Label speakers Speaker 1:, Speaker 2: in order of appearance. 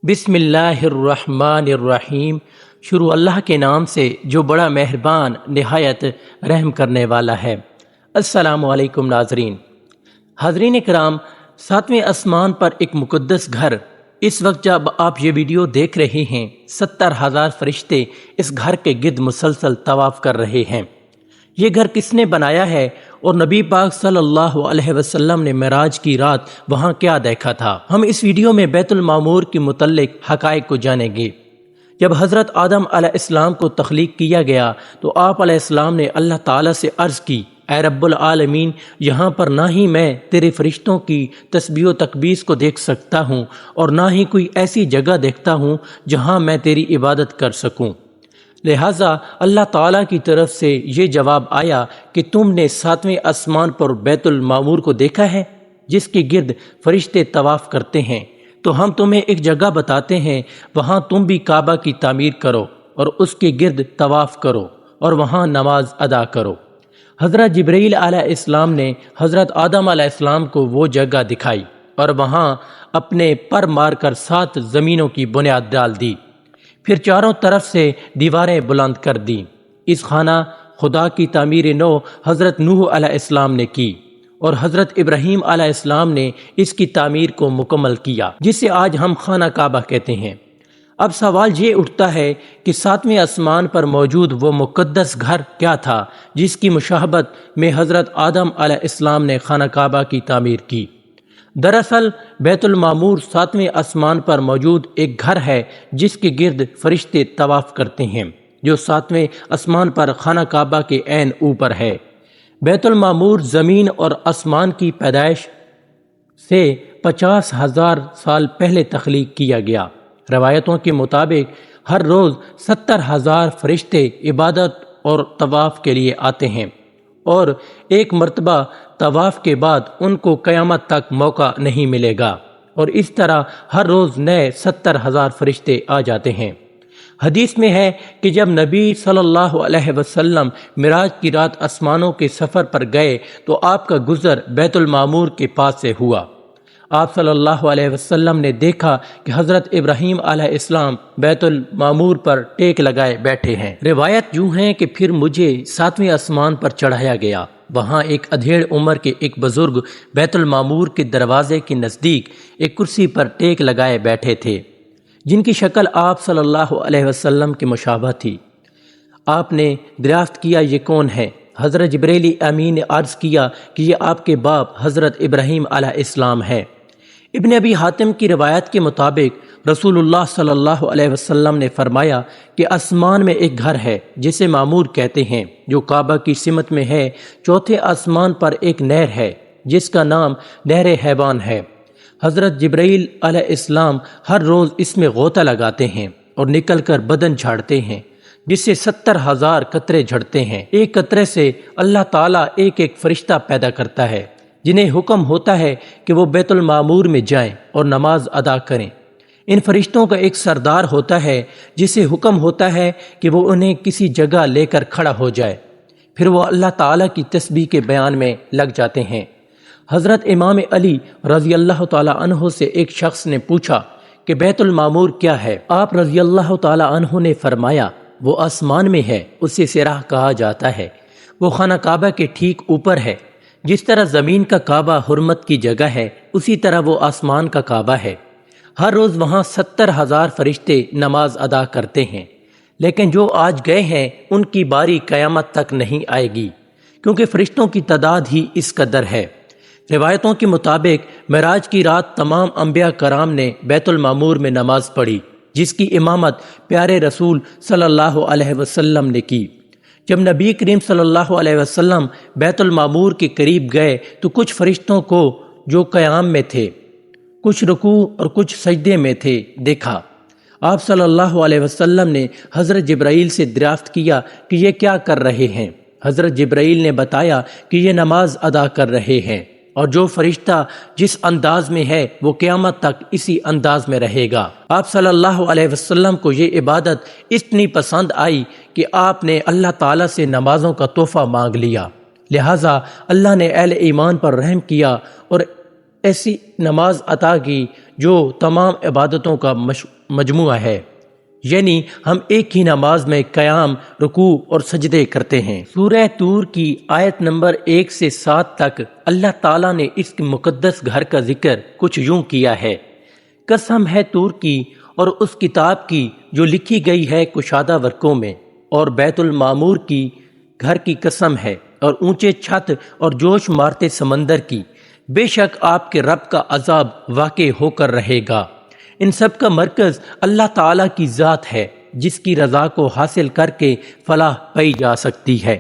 Speaker 1: بسم اللہ الرحمن الرحیم۔ شروع اللہ کے نام سے جو بڑا مہربان نہایت رحم کرنے والا ہے۔ السلام علیکم ناظرین۔ حاضرین کرام، ساتویں آسمان پر ایک مقدس گھر، اس وقت جب آپ یہ ویڈیو دیکھ رہے ہیں 70,000 فرشتے اس گھر کے گرد مسلسل طواف کر رہے ہیں۔ یہ گھر کس نے بنایا ہے اور نبی پاک صلی اللہ علیہ وسلم نے معراج کی رات وہاں کیا دیکھا تھا؟ ہم اس ویڈیو میں بیت المعمور کے متعلق حقائق کو جانیں گے۔ جب حضرت آدم علیہ السلام کو تخلیق کیا گیا تو آپ علیہ السلام نے اللہ تعالیٰ سے عرض کی، اے رب العالمین، یہاں پر نہ ہی میں تیرے فرشتوں کی تسبیح و تقدیس کو دیکھ سکتا ہوں اور نہ ہی کوئی ایسی جگہ دیکھتا ہوں جہاں میں تیری عبادت کر سکوں۔ لہٰذا اللہ تعالیٰ کی طرف سے یہ جواب آیا کہ تم نے ساتویں آسمان پر بیت المعمور کو دیکھا ہے جس کے گرد فرشتے طواف کرتے ہیں، تو ہم تمہیں ایک جگہ بتاتے ہیں، وہاں تم بھی کعبہ کی تعمیر کرو اور اس کے گرد طواف کرو اور وہاں نماز ادا کرو۔ حضرت جبرائیل علیہ السلام نے حضرت آدم علیہ السلام کو وہ جگہ دکھائی اور وہاں اپنے پر مار کر 7 زمینوں کی بنیاد ڈال دی، پھر چاروں طرف سے دیواریں بلند کر دیں۔ اس خانہ خدا کی تعمیر نو حضرت نوح علیہ السلام نے کی اور حضرت ابراہیم علیہ السلام نے اس کی تعمیر کو مکمل کیا، جسے آج ہم خانہ کعبہ کہتے ہیں۔ اب سوال یہ اٹھتا ہے کہ ساتویں آسمان پر موجود وہ مقدس گھر کیا تھا جس کی مشابہت میں حضرت آدم علیہ السلام نے خانہ کعبہ کی تعمیر کی؟ دراصل بیت المعمور ساتویں آسمان پر موجود ایک گھر ہے جس کے گرد فرشتے طواف کرتے ہیں، جو ساتویں آسمان پر خانہ کعبہ کے عین اوپر ہے۔ بیت المعمور زمین اور آسمان کی پیدائش سے 50,000 سال پہلے تخلیق کیا گیا۔ روایتوں کے مطابق ہر روز 70,000 فرشتے عبادت اور طواف کے لیے آتے ہیں، اور ایک مرتبہ طواف کے بعد ان کو قیامت تک موقع نہیں ملے گا، اور اس طرح ہر روز نئے 70,000 فرشتے آ جاتے ہیں۔ حدیث میں ہے کہ جب نبی صلی اللہ علیہ وسلم معراج کی رات آسمانوں کے سفر پر گئے تو آپ کا گزر بیت المعمور کے پاس سے ہوا۔ آپ صلی اللہ علیہ وسلم نے دیکھا کہ حضرت ابراہیم علیہ السلام بیت المعمور پر ٹیک لگائے بیٹھے ہیں۔ روایت یوں ہے کہ پھر مجھے ساتویں آسمان پر چڑھایا گیا۔ وہاں ایک ادھیڑ عمر کے ایک بزرگ بیت المعمور کے دروازے کے نزدیک ایک کرسی پر ٹیک لگائے بیٹھے تھے، جن کی شکل آپ صلی اللہ علیہ وسلم کے مشابہ تھی۔ آپ نے دریافت کیا، یہ کون ہے؟ حضرت جبرائیل امین نے عرض کیا کہ یہ آپ کے باپ حضرت ابراہیم علیہ السلام ہے۔ ابن ابی حاتم کی روایت کے مطابق رسول اللہ صلی اللہ علیہ وسلم نے فرمایا کہ آسمان میں ایک گھر ہے جسے معمور کہتے ہیں، جو کعبہ کی سمت میں ہے۔ چوتھے آسمان پر ایک نہر ہے جس کا نام نہر حیوان ہے۔ حضرت جبرائیل علیہ السلام ہر روز اس میں غوطہ لگاتے ہیں اور نکل کر بدن جھاڑتے ہیں، جس سے 70,000 قطرے جھڑتے ہیں۔ ایک قطرے سے اللہ تعالیٰ ایک ایک فرشتہ پیدا کرتا ہے، جنہیں حکم ہوتا ہے کہ وہ بیت المعمور میں جائیں اور نماز ادا کریں۔ ان فرشتوں کا ایک سردار ہوتا ہے جسے حکم ہوتا ہے کہ وہ انہیں کسی جگہ لے کر کھڑا ہو جائے، پھر وہ اللہ تعالیٰ کی تسبیح کے بیان میں لگ جاتے ہیں۔ حضرت امام علی رضی اللہ تعالیٰ عنہ سے ایک شخص نے پوچھا کہ بیت المعمور کیا ہے؟ آپ رضی اللہ تعالیٰ عنہ نے فرمایا، وہ آسمان میں ہے، اسے صراح کہا جاتا ہے۔ وہ خانہ کعبہ کے ٹھیک اوپر ہے۔ جس طرح زمین کا کعبہ حرمت کی جگہ ہے، اسی طرح وہ آسمان کا کعبہ ہے۔ ہر روز وہاں 70,000 فرشتے نماز ادا کرتے ہیں، لیکن جو آج گئے ہیں ان کی باری قیامت تک نہیں آئے گی، کیونکہ فرشتوں کی تعداد ہی اس قدر ہے۔ روایتوں کے مطابق معراج کی رات تمام انبیاء کرام نے بیت المعمور میں نماز پڑھی، جس کی امامت پیارے رسول صلی اللہ علیہ وسلم نے کی۔ جب نبی کریم صلی اللہ علیہ وسلم بیت المعمور کے قریب گئے تو کچھ فرشتوں کو جو قیام میں تھے، کچھ رکوع اور کچھ سجدے میں تھے، دیکھا۔ آپ صلی اللہ علیہ وسلم نے حضرت جبرائیل سے دریافت کیا کہ یہ کیا کر رہے ہیں؟ حضرت جبرائیل نے بتایا کہ یہ نماز ادا کر رہے ہیں، اور جو فرشتہ جس انداز میں ہے وہ قیامت تک اسی انداز میں رہے گا۔ آپ صلی اللہ علیہ وسلم کو یہ عبادت اتنی پسند آئی کہ آپ نے اللہ تعالیٰ سے نمازوں کا تحفہ مانگ لیا، لہٰذا اللہ نے اہل ایمان پر رحم کیا اور ایسی نماز عطا کی جو تمام عبادتوں کا مجموعہ ہے، یعنی ہم ایک ہی نماز میں قیام، رکوع اور سجدے کرتے ہیں۔ سورہ طور کی آیت نمبر 1 سے 7 تک اللہ تعالیٰ نے اس مقدس گھر کا ذکر کچھ یوں کیا ہے: قسم ہے طور کی اور اس کتاب کی جو لکھی گئی ہے کشادہ ورقوں میں، اور بیت المعمور کی گھر کی قسم ہے، اور اونچے چھت اور جوش مارتے سمندر کی، بے شک آپ کے رب کا عذاب واقع ہو کر رہے گا۔ ان سب کا مرکز اللہ تعالیٰ کی ذات ہے، جس کی رضا کو حاصل کر کے فلاح پائی جا سکتی ہے۔